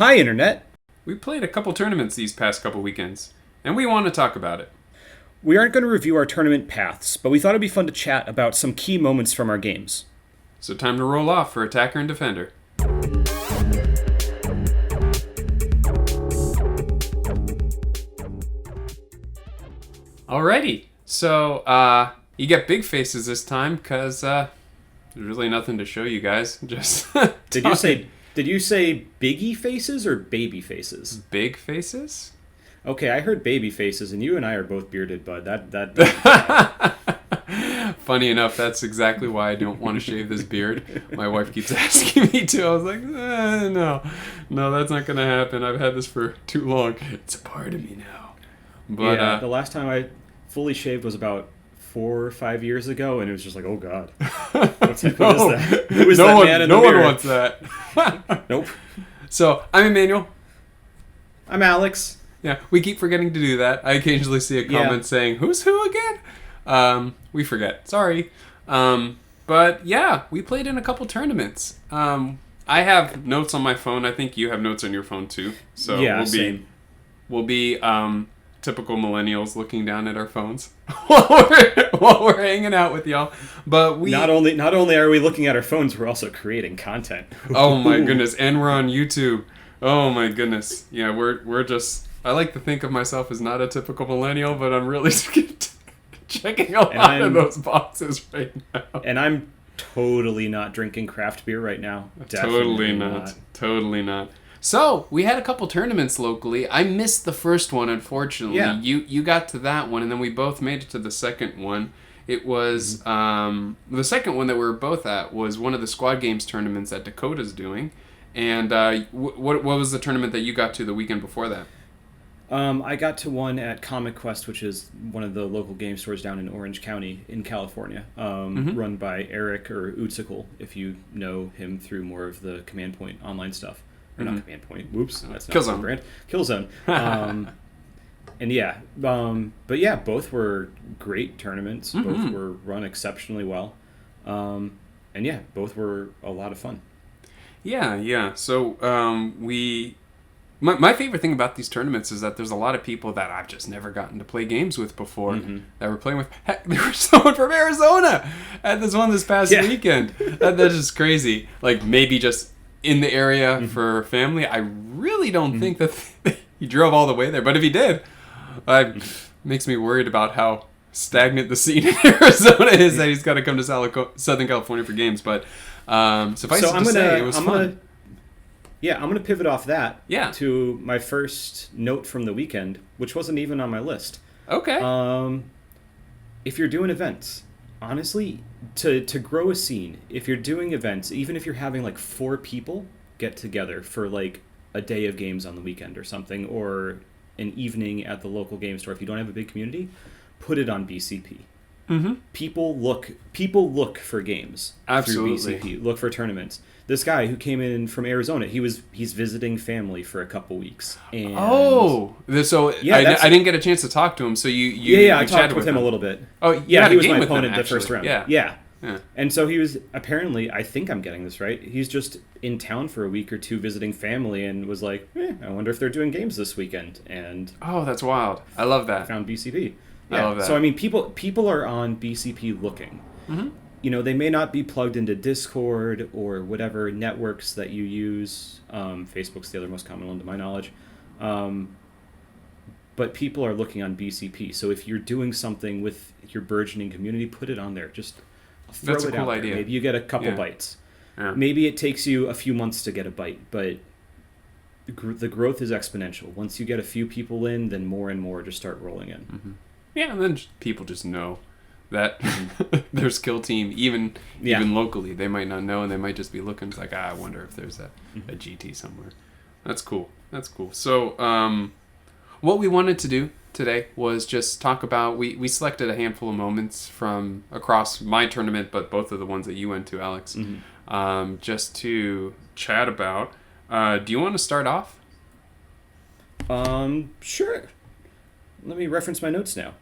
Hi, Internet. We played a couple tournaments these past couple weekends, and we want to talk about it. We aren't going to review our tournament paths, but we thought it'd be fun to chat about some key moments from our games. So time to roll off for attacker and defender. Alrighty, so you get big faces this time because there's really nothing to show you guys. Just Did you say biggie faces or baby faces? Big faces? Okay, I heard baby faces, and you and I are both bearded, bud. That Funny enough, that's exactly why I don't want to shave this beard. My wife keeps asking me to. I was like, no, that's not going to happen. I've had this for too long. It's a part of me now. But yeah, the last time I fully shaved was about 4 or 5 years ago, and it was just like, oh god, what is that? Who is that man in the mirror? No one wants that. Nope. So I'm Emmanuel. I'm Alex. Yeah, we keep forgetting to do that. I occasionally see a comment saying, "Who's who again?" We forget. Sorry. But yeah, we played in a couple tournaments. I have notes on my phone. I think you have notes on your phone too. So yeah, we'll be typical millennials looking down at our phones while we're hanging out with y'all. But we not only are we looking at our phones, we're also creating content. Oh my goodness, and we're on YouTube. Oh my goodness. Yeah, we're just. I like to think of myself as not a typical millennial, but I'm really checking a lot of those boxes right now. And I'm totally not drinking craft beer right now. Totally not. So, we had a couple tournaments locally. I missed the first one, unfortunately. Yeah. You got to that one, and then we both made it to the second one. It was, the second one that we were both at was one of the Squad Games tournaments that Dakota's doing. And what was the tournament that you got to the weekend before that? I got to one at Comic Quest, which is one of the local game stores down in Orange County in California, run by Eric, or Utsicle, if you know him through more of the Command Point online stuff. Or not Command Point. Whoops. That's not Killzone. the brand. Killzone. And yeah. But yeah, both were great tournaments. Both were run exceptionally well. And yeah, both were a lot of fun. Yeah. So My favorite thing about these tournaments is that there's a lot of people that I've just never gotten to play games with before that we're playing with. Heck, there was someone from Arizona at this one this past weekend. That's just crazy. Like, maybe just in the area for family. I really don't think that he drove all the way there. But if he did, makes me worried about how stagnant the scene in Arizona is that he's got to come to Southern California for games. But suffice it to say, it was fun. Yeah, I'm going to pivot off that to my first note from the weekend, which wasn't even on my list. Okay. If you're doing events, honestly, to grow a scene, if you're doing events, even if you're having like 4 people get together for like a day of games on the weekend or something, or an evening at the local game store, if you don't have a big community, put it on BCP. People look for games. Absolutely. Through BCP. Look for tournaments. This guy who came in from Arizona, he's visiting family for a couple weeks. And so I didn't get a chance to talk to him. So I talked with him a little bit. Oh, yeah, he was my him, opponent the actually. first round. Yeah. And so he was apparently, I think I'm getting this right, he's just in town for a week or two visiting family and was like, I wonder if they're doing games this weekend. And that's wild. I love that. I found BCP. I love that. So I mean, people are on BCP looking. You know, they may not be plugged into Discord or whatever networks that you use. Facebook's the other most common one to my knowledge. But people are looking on BCP. So if you're doing something with your burgeoning community, put it on there. Just throw That's it a cool out idea. there. Maybe you get a couple bites. Yeah. Maybe it takes you a few months to get a bite, but the growth is exponential. Once you get a few people in, then more and more just start rolling in. Yeah, and then people just know that their skill team, even locally, they might not know, and they might just be looking. It's like, I wonder if there's a GT somewhere. That's cool. So, what we wanted to do today was just talk about, we selected a handful of moments from across my tournament, but both of the ones that you went to, Alex, just to chat about. Do you want to start off? Sure. Let me reference my notes now.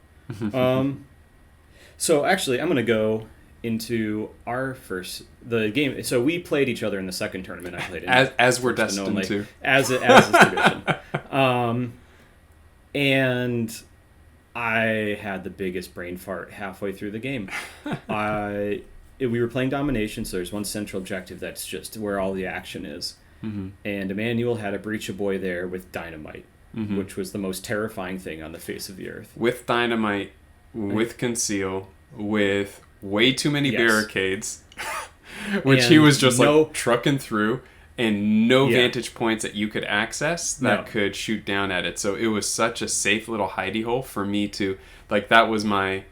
So actually, I'm going to go into the game. So we played each other in the second tournament I played in. As we're destined to. As is tradition. And I had the biggest brain fart halfway through the game. We were playing domination, so there's one central objective that's just where all the action is. Mm-hmm. And Emmanuel had a breacher boy there with dynamite, mm-hmm. which was the most terrifying thing on the face of the earth. With dynamite, with conceal, with way too many barricades, which he was just like trucking through, and no vantage points that you could access that could shoot down at it. So it was such a safe little hidey hole for me to like. That was my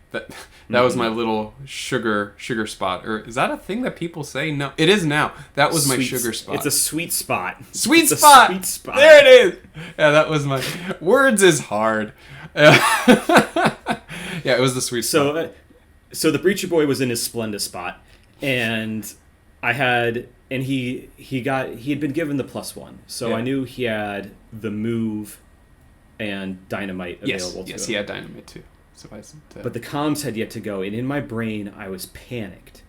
was my little sugar spot. Or is that a thing that people say? No, it is now. That was my sugar spot. It's a sweet spot. Sweet spot. There it is. Yeah, that was my words is hard. Yeah, it was the sweet spot. So the breacher boy was in his Splenda spot, and I had. And he had been given the +1, so I knew he had the move and dynamite available to him. Yes, he had dynamite too. But the comms had yet to go, and in my brain I was panicked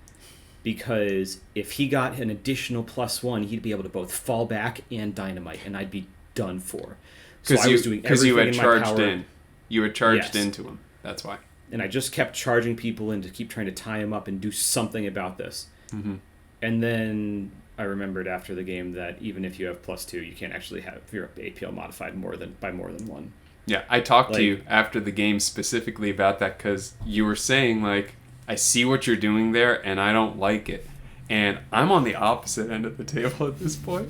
because if he got an additional +1, he'd be able to both fall back and dynamite, and I'd be done for. So I was doing everything you had in my charged power. in. You had charged into him. That's why. And I just kept charging people in to keep trying to tie him up and do something about this. Mm-hmm. And then I remembered after the game that even if you have +2, you can't actually have your APL modified by more than 1. Yeah, I talked to you after the game specifically about that because you were saying, like, I see what you're doing there and I don't like it. And I'm on the opposite end of the table at this point.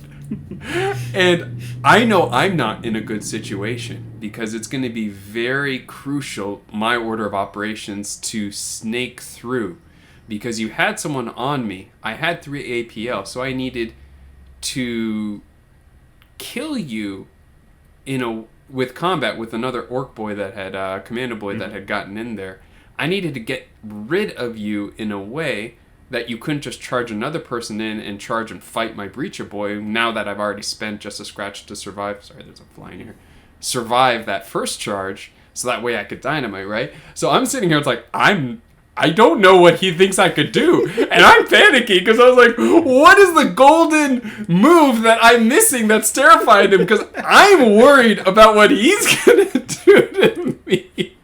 And I know I'm not in a good situation because it's going to be very crucial, my order of operations, to snake through. Because you had someone on me. I had 3 APL, so I needed to kill you with combat with another orc boy that had commando boy that had gotten in there. I needed to get rid of you in a way that you couldn't just charge another person in and charge and fight my breacher boy. Now that I've already spent just a scratch to survive. Sorry, there's a fly in here. Survive that first charge, so that way I could dynamite, right? So I'm sitting here. It's like I don't know what he thinks I could do. And I'm panicking because I was like, what is the golden move that I'm missing that's terrifying him? Because I'm worried about what he's going to do to me.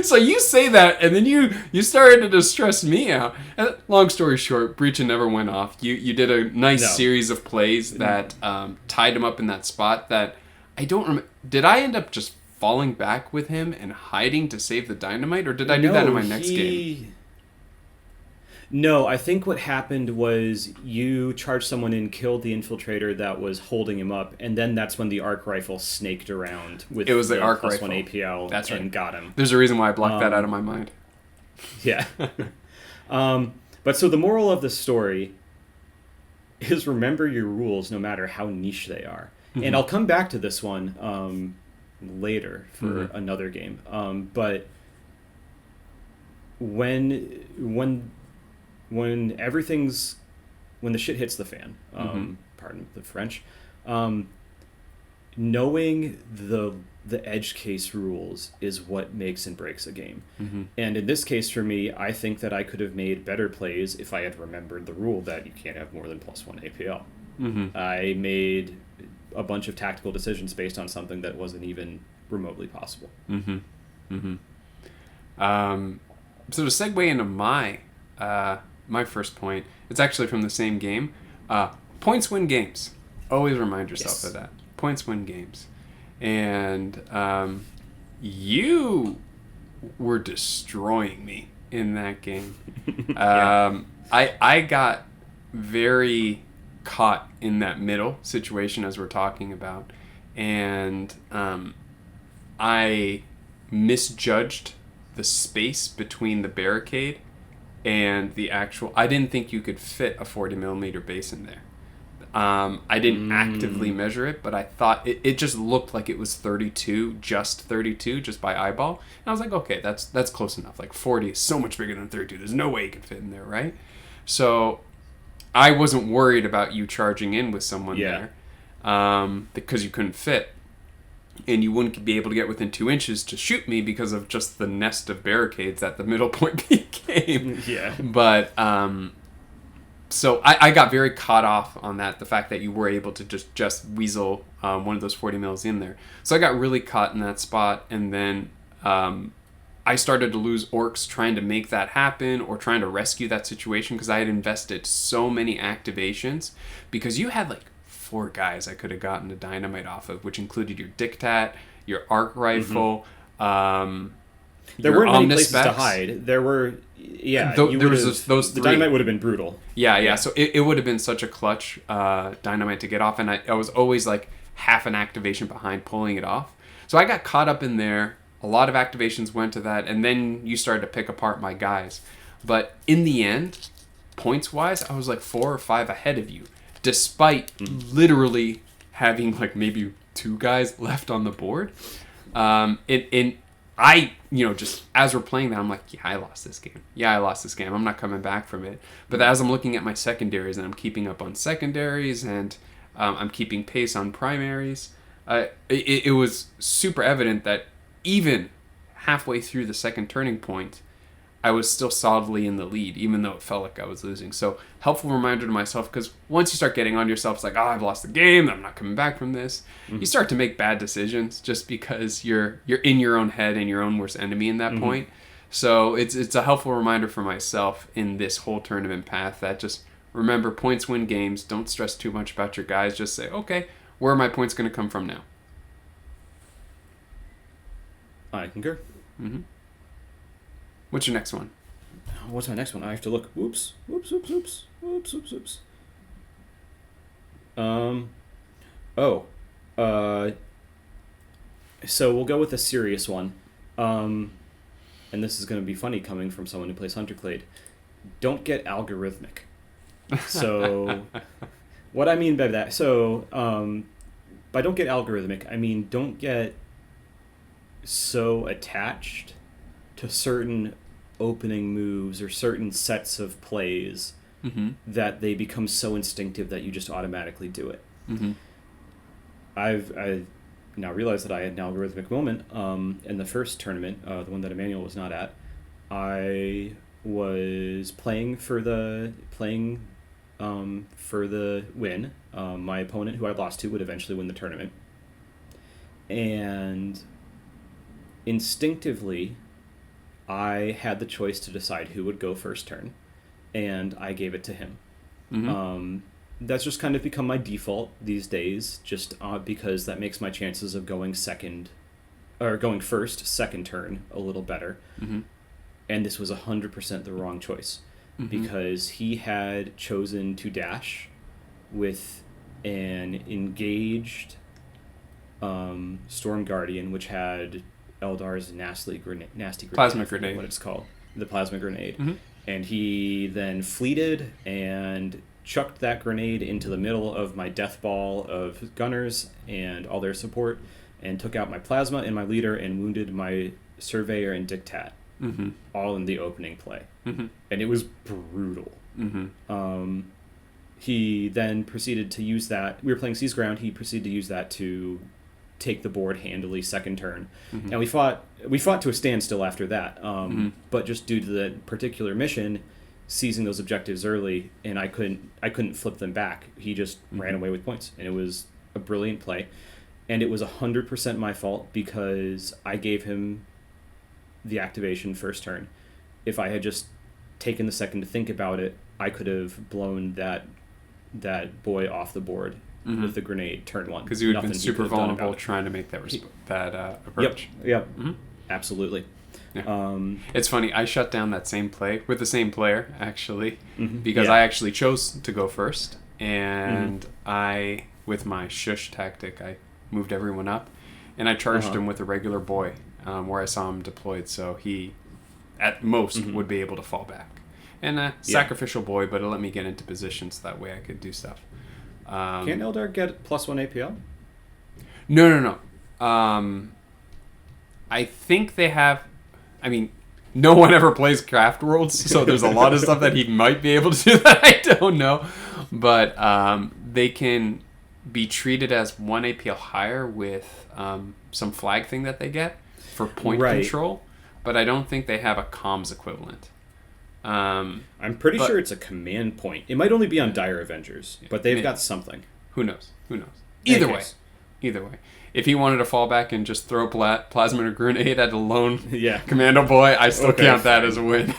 So you say that, and then you started to distress me out. And long story short, Breacher never went off. You did a nice series of plays that tied him up in that spot that I don't remember. Did I end up just falling back with him and hiding to save the dynamite? Or did I do that in my next game? No, I think what happened was you charged someone in, killed the infiltrator that was holding him up, and then that's when the arc rifle snaked around with the arc +1 rifle. APL that's right. and got him. There's a reason why I blocked that out of my mind. Yeah. But so the moral of the story is remember your rules no matter how niche they are. Mm-hmm. And I'll come back to this one later for another game. But when the shit hits the fan, pardon the French, knowing the edge case rules is what makes and breaks a game. Mm-hmm. And in this case for me, I think that I could have made better plays if I had remembered the rule that you can't have more than +1 APL. Mm-hmm. I made a bunch of tactical decisions based on something that wasn't even remotely possible. Mm-hmm. Mm-hmm. So to segue into my first point, it's actually from the same game. Points win games. Always remind yourself of that. Points win games. And you were destroying me in that game. I got very caught in that middle situation as we're talking about. And I misjudged the space between the barricade and the actual... I didn't think you could fit a 40mm base in there. I didn't actively measure it, but I thought it just looked like it was 32, just by eyeball. And I was like, okay, that's close enough. Like 40 is so much bigger than 32. There's no way you could fit in there, right? So I wasn't worried about you charging in with someone there because you couldn't fit. and you wouldn't be able to get within 2 inches to shoot me because of just the nest of barricades that the middle point became. Yeah. But so I got very caught off on that, the fact that you were able to just weasel one of those 40 mils in there. So I got really caught in that spot, and then I started to lose orcs trying to make that happen or trying to rescue that situation because I had invested so many activations, because you had like 4 guys I could have gotten a dynamite off of, which included your dictat, your arc rifle, there weren't many places to hide. There were, there was those 3. The dynamite would have been brutal. Yeah. So it would have been such a clutch dynamite to get off, and I was always like half an activation behind pulling it off. So I got caught up in there. A lot of activations went to that, and then you started to pick apart my guys. But in the end, points-wise, I was like 4 or 5 ahead of you, despite literally having like maybe 2 guys left on the board. I, just as we're playing that, I'm like, I lost this game. I'm not coming back from it. But as I'm looking at my secondaries, and I'm keeping up on secondaries, and I'm keeping pace on primaries, it was super evident that even halfway through the second turning point, I was still solidly in the lead, even though it felt like I was losing. So, helpful reminder to myself, because once you start getting on yourself, it's like, I've lost the game, I'm not coming back from this. You start to make bad decisions just because you're in your own head and your own worst enemy in that point. So, it's a helpful reminder for myself in this whole tournament path that just remember, points win games. Don't stress too much about your guys. Just say, okay, where are my points going to come from now? I concur. What's your next one? What's my next one? I have to look. Oops. So we'll go with a serious one. And this is going to be funny coming from someone who plays Hunterclade. Don't get algorithmic. So what I mean by that, by don't get algorithmic, I mean don't get so attached to certain opening moves or certain sets of plays that they become so instinctive that you just automatically do it. I've now realized that I had an algorithmic moment in the first tournament, the one that Emmanuel was not at. I was playing for the win. My opponent, who I lost to, would eventually win the tournament, and instinctively I had the choice to decide who would go first turn, and I gave it to him. That's just kind of become my default these days, just because that makes my chances of going first second turn a little better. And this was 100% the wrong choice, because he had chosen to dash with an engaged Storm Guardian, which had Eldar's nasty grenade, plasma grenade, what it's called, the plasma grenade. And he then fleeted and chucked that grenade into the middle of my death ball of gunners and all their support, and took out my plasma and my leader and wounded my surveyor and dictat, all in the opening play. And it was brutal. He then proceeded to use that. We were playing Seize Ground. He proceeded to use that to take the board handily second turn, and we fought to a standstill after that. But just due to the particular mission, seizing those objectives early, and I couldn't flip them back. He just ran away with points, and it was a brilliant play, and it was 100% my fault because I gave him the activation first turn. If I had just taken the second to think about it, I could have blown that boy off the board with the grenade turn one, because you would have been super vulnerable trying to make that approach. Yep. Absolutely. Yeah. It's funny, I shut down that same play with the same player actually, because I actually chose to go first, and I, with my shush tactic, I moved everyone up, and I charged him with a regular boy where I saw him deployed, so he at most would be able to fall back, and a sacrificial boy, but it let me get into position so that way I could do stuff. Can't Eldar get +1 APL? No. I think they have. I mean, no one ever plays Craft Worlds, so there's a lot of stuff that he might be able to do that I don't know. But they can be treated as 1 APL higher with some flag thing that they get for point control, but I don't think they have a comms equivalent. I'm pretty sure it's a command point. It might only be on Dire Avengers, but they've got something. Who knows? Either way. If he wanted to fall back and just throw plasma or grenade at a lone commando boy, I still count that as a win.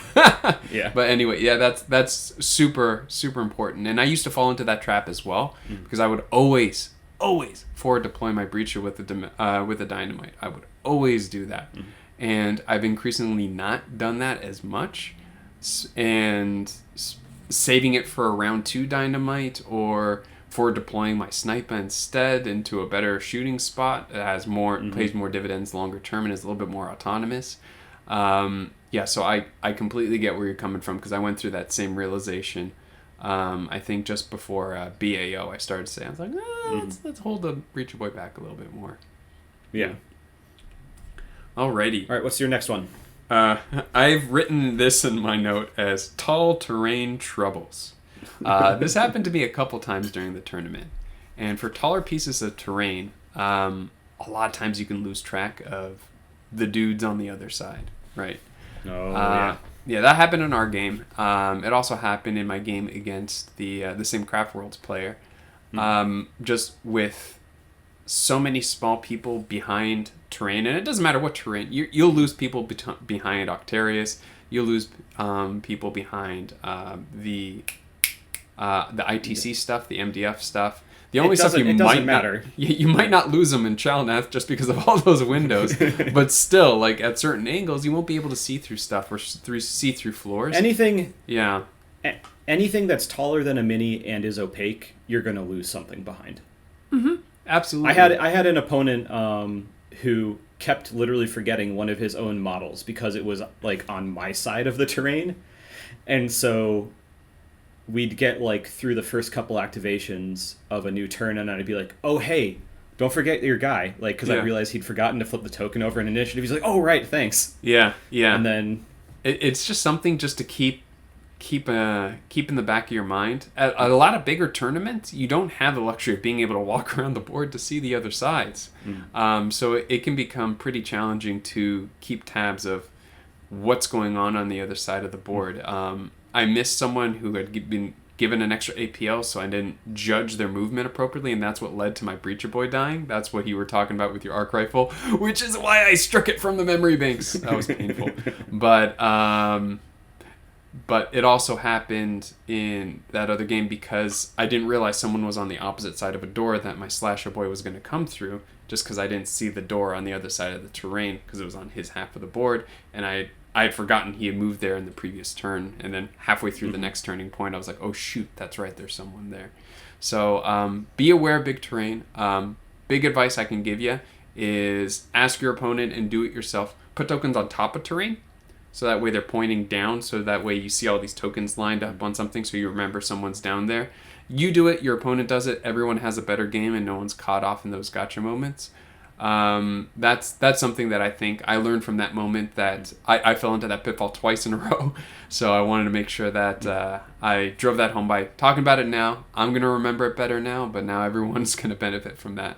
Yeah. But anyway, that's super, super important. And I used to fall into that trap as well, because I would always forward deploy my breacher with the dynamite. I would always do that. And I've increasingly not done that as much, and saving it for a round 2 dynamite, or for deploying my sniper instead into a better shooting spot that has more pays more dividends longer term and is a little bit more autonomous. So I completely get where you're coming from, because I went through that same realization. I think just before BAO, I started saying, I was like, let's hold the Breacher Boy back a little bit more. Yeah. Alrighty. All right, what's your next one? I've written this in my note as tall terrain troubles. This happened to me a couple times during the tournament. And for taller pieces of terrain, a lot of times you can lose track of the dudes on the other side, right? Yeah, that happened in our game. It also happened in my game against the same Craft Worlds player. Just with so many small people behind terrain, and it doesn't matter what terrain. You'll lose people behind Octarius. You'll lose people behind the ITC stuff, the MDF stuff. The only stuff you might matter. You might not lose them in Chalnath just because of all those windows, but still, like at certain angles, you won't be able to see through stuff or see through floors. Anything that's taller than a mini and is opaque, you're gonna lose something behind. Absolutely. I had an opponent who kept literally forgetting one of his own models because it was like on my side of the terrain, and so we'd get like through the first couple activations of a new turn, and I'd be like, "Oh hey, don't forget your guy," like because I realized he'd forgotten to flip the token over in initiative. He's like, "Oh right, thanks." Yeah. And then it's just something just to keep in the back of your mind. At a lot of bigger tournaments, you don't have the luxury of being able to walk around the board to see the other sides. So it can become pretty challenging to keep tabs of what's going on the other side of the board. I missed someone who had been given an extra APL, so I didn't judge their movement appropriately, and that's what led to my Breacher Boy dying. That's what you were talking about with your arc rifle, which is why I struck it from the memory banks. That was painful. But it also happened in that other game because I didn't realize someone was on the opposite side of a door that my Slasher Boy was going to come through, just because I didn't see the door on the other side of the terrain because it was on his half of the board, and I had forgotten he had moved there in the previous turn, and then halfway through the next turning point, I was like, oh shoot, that's right, there's someone there. So be aware of big terrain. Big advice I can give you is ask your opponent and do it yourself. Put tokens on top of terrain, so that way they're pointing down, so that way you see all these tokens lined up on something, so you remember someone's down there. You do it, your opponent does it, everyone has a better game, and no one's caught off in those gotcha moments. That's something that I think I learned from that moment, that I fell into that pitfall twice in a row. So I wanted to make sure that I drove that home by talking about it now. I'm going to remember it better now, but now everyone's going to benefit from that.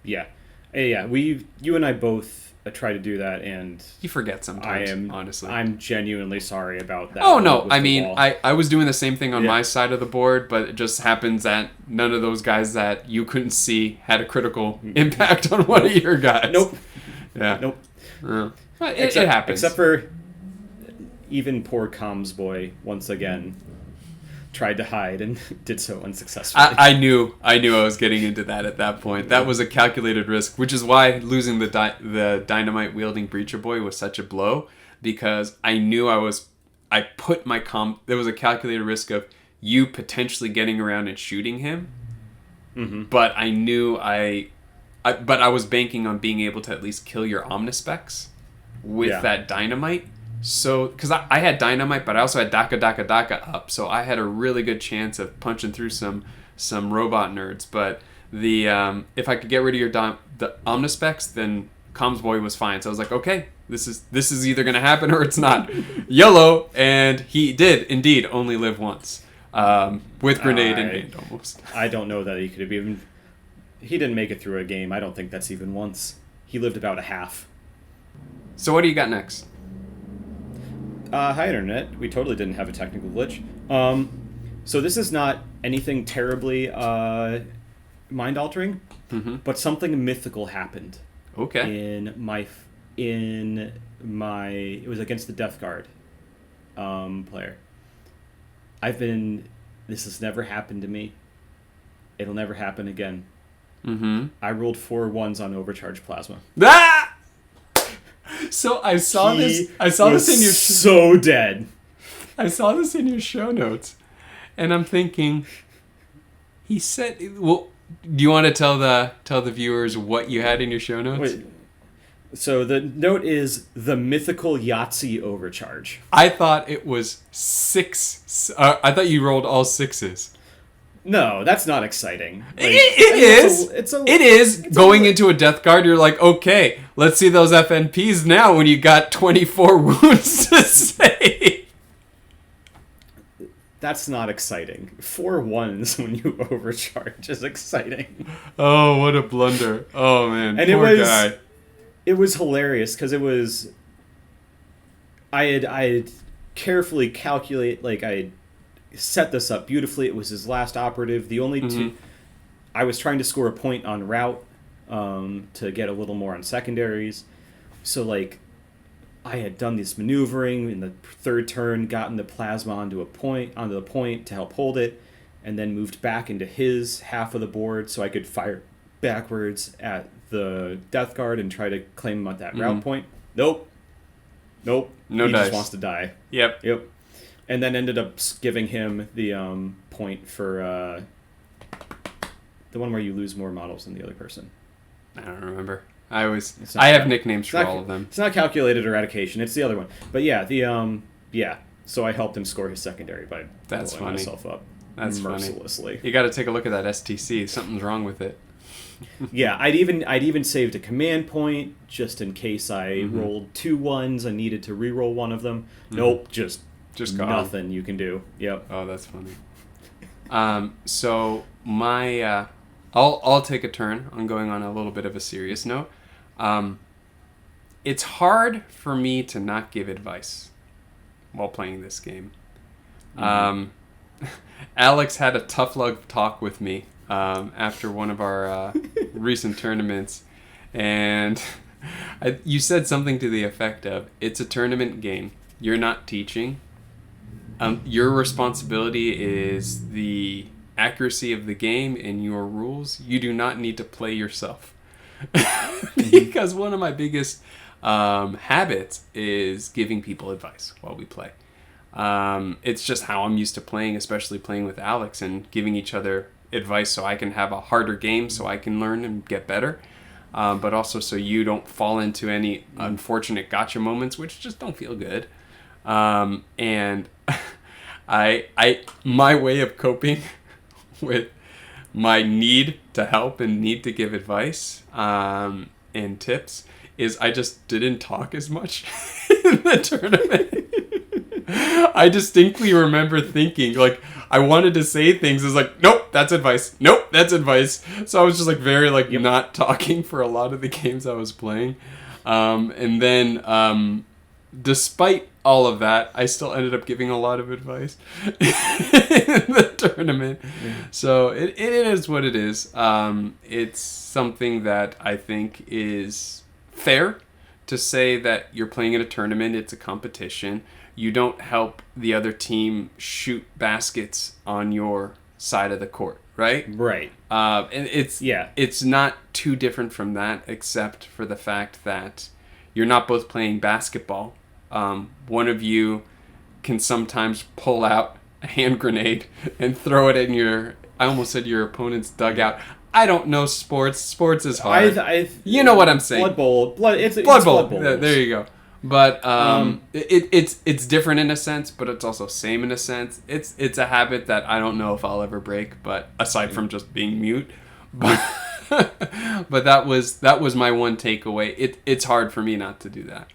Yeah. You and I both try to do that, and you forget sometimes. Honestly, I'm genuinely sorry about that. Oh no, I mean, I was doing the same thing on my side of the board, but it just happens that none of those guys that you couldn't see had a critical impact on one of your guys. Nope. Yeah. Nope. It happens. Except for even poor Comms Boy once again tried to hide and did so unsuccessfully. I knew I was getting into that at that point. That was a calculated risk, which is why losing the dynamite wielding Breacher Boy was such a blow, because I knew I put my there was a calculated risk of you potentially getting around and shooting him, but I knew but I was banking on being able to at least kill your Omnispecs with that dynamite. So, because I had dynamite, but I also had Daka up, so I had a really good chance of punching through some robot nerds. But if I could get rid of the Omnispecs, then Comms Boy was fine. So I was like, okay, this is either going to happen or it's not. YOLO, and he did indeed only live once. with grenade in hand almost. I don't know that he could have even... He didn't make it through a game. I don't think that's even once. He lived about a half. So what do you got next? Hi, Internet. We totally didn't have a technical glitch. So this is not anything terribly mind-altering, but something mythical happened. Okay. In my... It was against the Death Guard player. This has never happened to me. It'll never happen again. I rolled 4 1s on Overcharge Plasma. Ah! So I saw this in your so dead. I saw this in your show notes, and I'm thinking, he said, well, do you want to tell the viewers what you had in your show notes? Wait. So the note is the mythical Yahtzee Overcharge. I thought it was 6. I thought you rolled all 6s. No, that's not exciting. Like, it is. Going into a Death Guard, you're like, okay, let's see those FNPs now when you got 24 wounds to save. That's not exciting. 4 1s when you overcharge is exciting. Oh, what a blunder. Oh, man. And poor guy. It was hilarious because it was... I had carefully calculate, like I had set this up beautifully. It was his last operative. The only two... I was trying to score a point on route to get a little more on secondaries. So, like, I had done this maneuvering in the third turn, gotten the plasma onto the point to help hold it, and then moved back into his half of the board so I could fire backwards at the Death Guard and try to claim him at that route point. Nope. No he dice. Just wants to die. Yep. And then ended up giving him the point for the one where you lose more models than the other person. I don't remember. I have nicknames for all of them. It's not calculated eradication. It's the other one. But yeah, So I helped him score his secondary by blowing myself up. That's mercilessly. Funny. You got to take a look at that STC. Something's wrong with it. Yeah, I'd even saved a command point just in case I rolled 2 1s and needed to re-roll one of them. Nope, just nothing you can do. Yep. Oh, that's funny. So my I'll take a turn on going on a little bit of a serious note. It's hard for me to not give advice while playing this game. Alex had a tough love talk with me after one of our recent tournaments, and you said something to the effect of, it's a tournament game. You're not teaching. Your responsibility is the accuracy of the game and your rules. You do not need to play yourself. Because one of my biggest habits is giving people advice while we play. It's just how I'm used to playing, especially playing with Alex and giving each other advice so I can have a harder game so I can learn and get better. But also so you don't fall into any unfortunate gotcha moments, which just don't feel good. And my way of coping with my need to help and need to give advice and tips is I just didn't talk as much in the tournament. I distinctly remember thinking, like, I wanted to say things. It's like, nope, that's advice. Nope, that's advice. So I was just like very like not talking for a lot of the games I was playing. And then despite all of that, I still ended up giving a lot of advice in the tournament. So it is what it is. It's something that I think is fair to say that you're playing in a tournament. It's a competition. You don't help the other team shoot baskets on your side of the court, right? Right. And it's not too different from that, except for the fact that you're not both playing basketball. One of you can sometimes pull out a hand grenade and throw it in your opponent's dugout. I don't know sports. Sports is hard. You know what I'm saying. Blood Bowl. It's Blood Bowl. Blood There you go. But it's different in a sense, but it's also same in a sense. It's a habit that I don't know if I'll ever break, but aside from just being mute. But but that was my one takeaway. It's hard for me not to do that.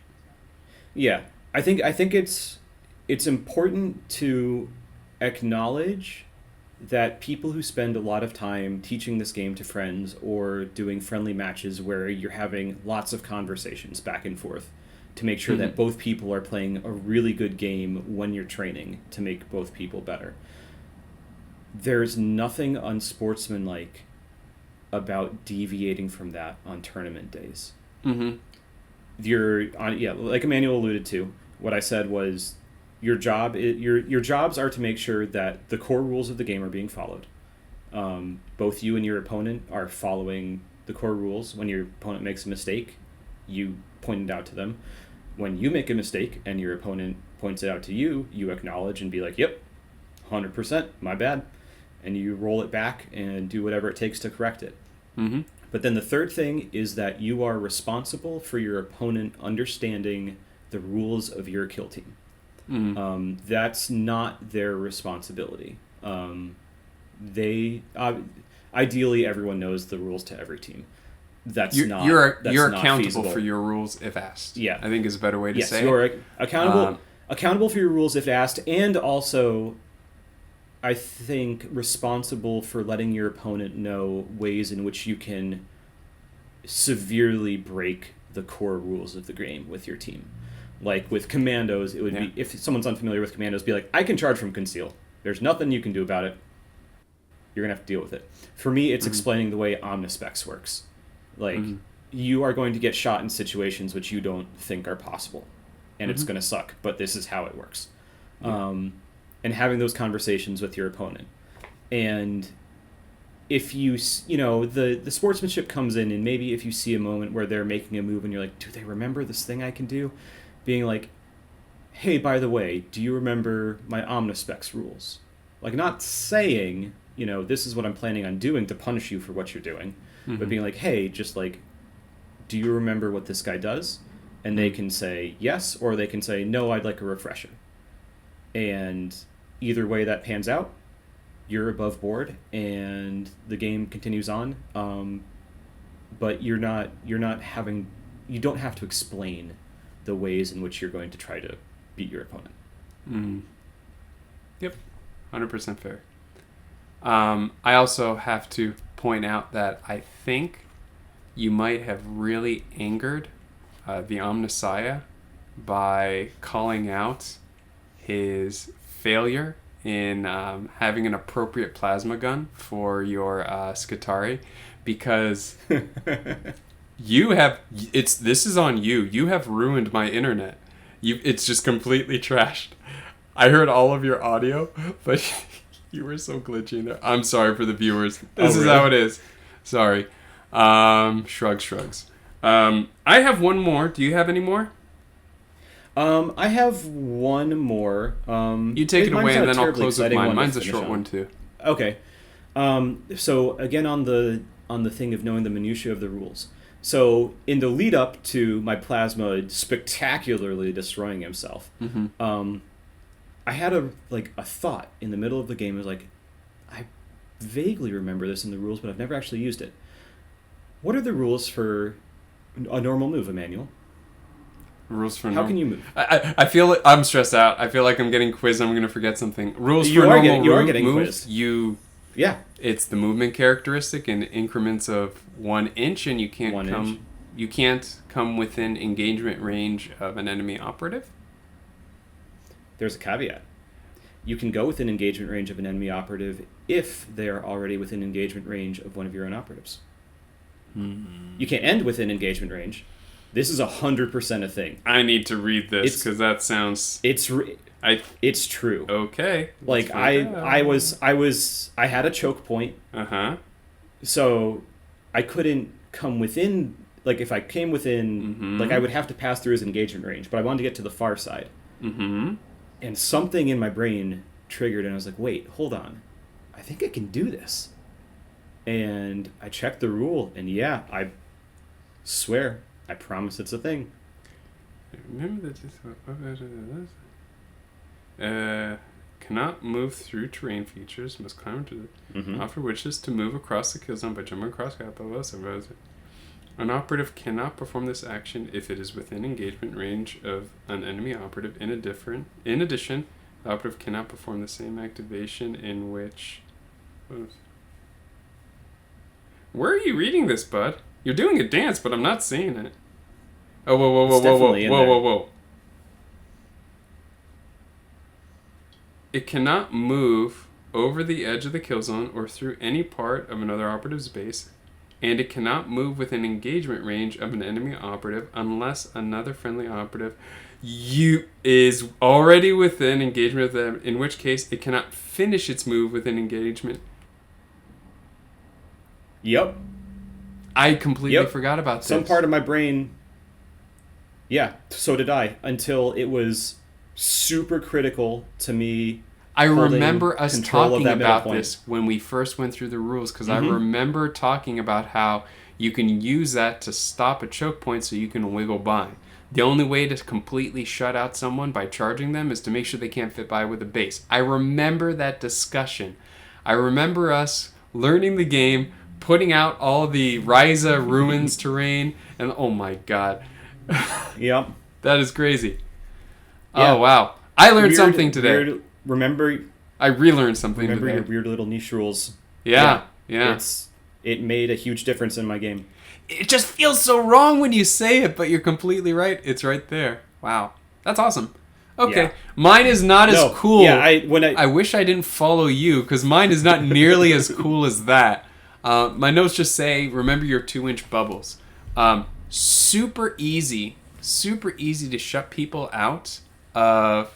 Yeah. I think it's important to acknowledge that people who spend a lot of time teaching this game to friends or doing friendly matches where you're having lots of conversations back and forth to make sure that both people are playing a really good game when you're training to make both people better. There's nothing unsportsmanlike about deviating from that on tournament days. Like Emmanuel alluded to, what I said was your jobs are to make sure that the core rules of the game are being followed. Both you and your opponent are following the core rules. When your opponent makes a mistake, you point it out to them. When you make a mistake and your opponent points it out to you, you acknowledge and be like, yep, 100%, my bad. And you roll it back and do whatever it takes to correct it. But then the third thing is that you are responsible for your opponent understanding the rules of your kill team. That's not their responsibility. Ideally, everyone knows the rules to every team. You're accountable feasible. for your rules if asked. Yeah, I think is a better way to say it. Yes, you're accountable for your rules if asked, and also, I think, responsible for letting your opponent know ways in which you can severely break the core rules of the game with your team. Like with commandos, it would be, if someone's unfamiliar with commandos, be like, I can charge from conceal. There's nothing you can do about it. You're going to have to deal with it. For me, it's explaining the way omnispecs works. Like, you are going to get shot in situations which you don't think are possible. And it's going to suck, but this is how it works. And having those conversations with your opponent. And if the sportsmanship comes in, and maybe if you see a moment where they're making a move and you're like, do they remember this thing I can do? Being like, hey, by the way, do you remember my omnispecs rules? Like, not saying, this is what I'm planning on doing to punish you for what you're doing, but being like, hey, just like, do you remember what this guy does? And they can say yes, or they can say, no, I'd like a refresher. And either way that pans out, you're above board and the game continues on. But you don't have to explain the ways in which you're going to try to beat your opponent. Yep, 100% fair. I also have to point out that I think you might have really angered the Omnissiah by calling out his failure in having an appropriate plasma gun for your Skitarii, because this is on you. You have ruined my internet. It's just completely trashed. I heard all of your audio, but you were so glitchy in there. I'm sorry for the viewers. This is how it is. Sorry. Shrugs. I have one more. Do you have any more? I have one more. You take it away, and then I'll close with mine. Mine's a short one too. Okay. So again, on the thing of knowing the minutiae of the rules. So in the lead up to my plasma spectacularly destroying himself, I had a thought in the middle of the game. It was like, I vaguely remember this in the rules, but I've never actually used it. What are the rules for a normal move, Emmanuel? Rules for how can you move? I feel like I'm stressed out. I feel like I'm getting quizzed. I'm going to forget something. Rules for normal you are getting move. Quizzed. It's the movement characteristic in increments of 1 inch, and you can't come within engagement range of an enemy operative. There's a caveat. You can go within engagement range of an enemy operative if they are already within engagement range of one of your own operatives. You can't end within engagement range. This is 100% a thing. I need to read this because that sounds. It's true. Okay. Like I had a choke point. So I couldn't come within. Like if I came within, I would have to pass through his engagement range. But I wanted to get to the far side. And something in my brain triggered, and I was like, "Wait, hold on, I think I can do this." And I checked the rule, and yeah, I swear. I promise it's a thing. Remember that cannot move through terrain features, must climb to offer wishes to move across the kill zone by jumping across an operative cannot perform this action if it is within engagement range of an enemy operative. In addition, The operative cannot perform the same activation in which... Oops. Where are you reading this, bud? You're doing a dance, but I'm not seeing it. Oh, whoa, whoa, whoa, whoa, whoa, whoa, whoa, whoa. It cannot move over the edge of the kill zone or through any part of another operative's base, and it cannot move within engagement range of an enemy operative unless another friendly operative is already within engagement of them, in which case it cannot finish its move within engagement. Yep. I completely forgot about this. Some part of my brain... Yeah, so did I, until it was super critical to me. I remember us talking about this when we first went through the rules, because I remember talking about how you can use that to stop a choke point so you can wiggle by. The only way to completely shut out someone by charging them is to make sure they can't fit by with a base. I remember that discussion. I remember us learning the game, putting out all the Ryza ruins terrain, and oh my god. Yep. That is crazy. Yeah. Oh, wow. I learned something today. I relearned something today. Remember your weird little niche rules. Yeah. It made a huge difference in my game. It just feels so wrong when you say it, but you're completely right. It's right there. Wow. That's awesome. Okay. Yeah. Mine is not as cool. Yeah, I wish I didn't follow you, because mine is not nearly as cool as that. My notes just say, remember your 2-inch bubbles. Super easy to shut people out of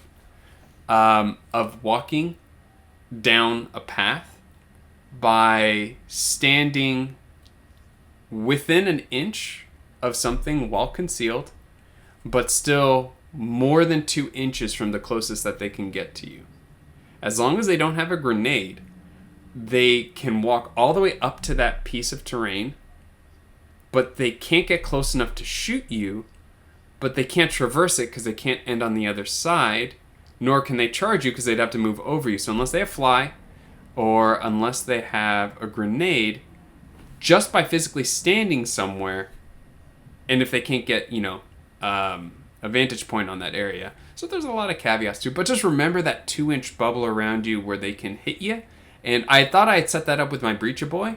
walking down a path by standing within an inch of something while concealed, but still more than 2 inches from the closest that they can get to you. As long as they don't have a grenade, they can walk all the way up to that piece of terrain, but they can't get close enough to shoot you, but they can't traverse it because they can't end on the other side, nor can they charge you because they'd have to move over you. So unless they have fly, or unless they have a grenade, just by physically standing somewhere, and if they can't get, a vantage point on that area. So there's a lot of caveats to it, but just remember that 2-inch bubble around you where they can hit you. And I thought I had set that up with my Breacher Boy,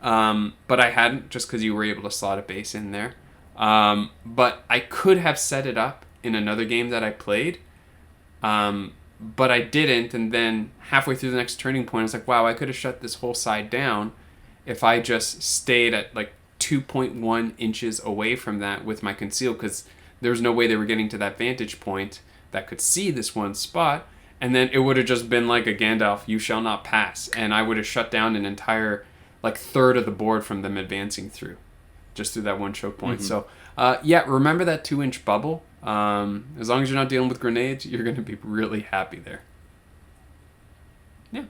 but I hadn't, just because you were able to slot a base in there. But I could have set it up in another game that I played, but I didn't. And then halfway through the next turning point, I was like, wow, I could have shut this whole side down if I just stayed at like 2.1 inches away from that with my conceal, because there was no way they were getting to that vantage point that could see this one spot. And then it would have just been like a Gandalf, you shall not pass. And I would have shut down an entire third of the board from them advancing through, just through that one choke point. So, remember that 2-inch bubble. As long as you're not dealing with grenades, you're going to be really happy there. Yeah.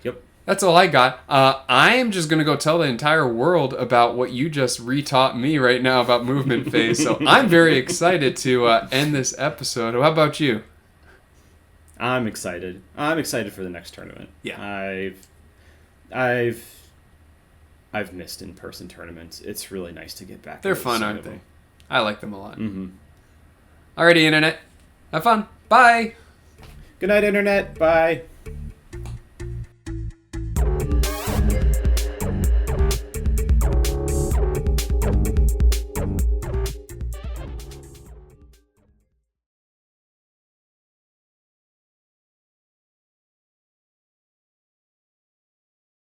Yep. That's all I got. I am just going to go tell the entire world about what you just retaught me right now about movement phase. So I'm very excited to end this episode. How about you? I'm excited. I'm excited for the next tournament. Yeah. I've missed in-person tournaments. It's really nice to get back. They're fun, aren't they? I like them a lot. Mm-hmm. Alrighty, Internet. Have fun. Bye. Good night, Internet. Bye.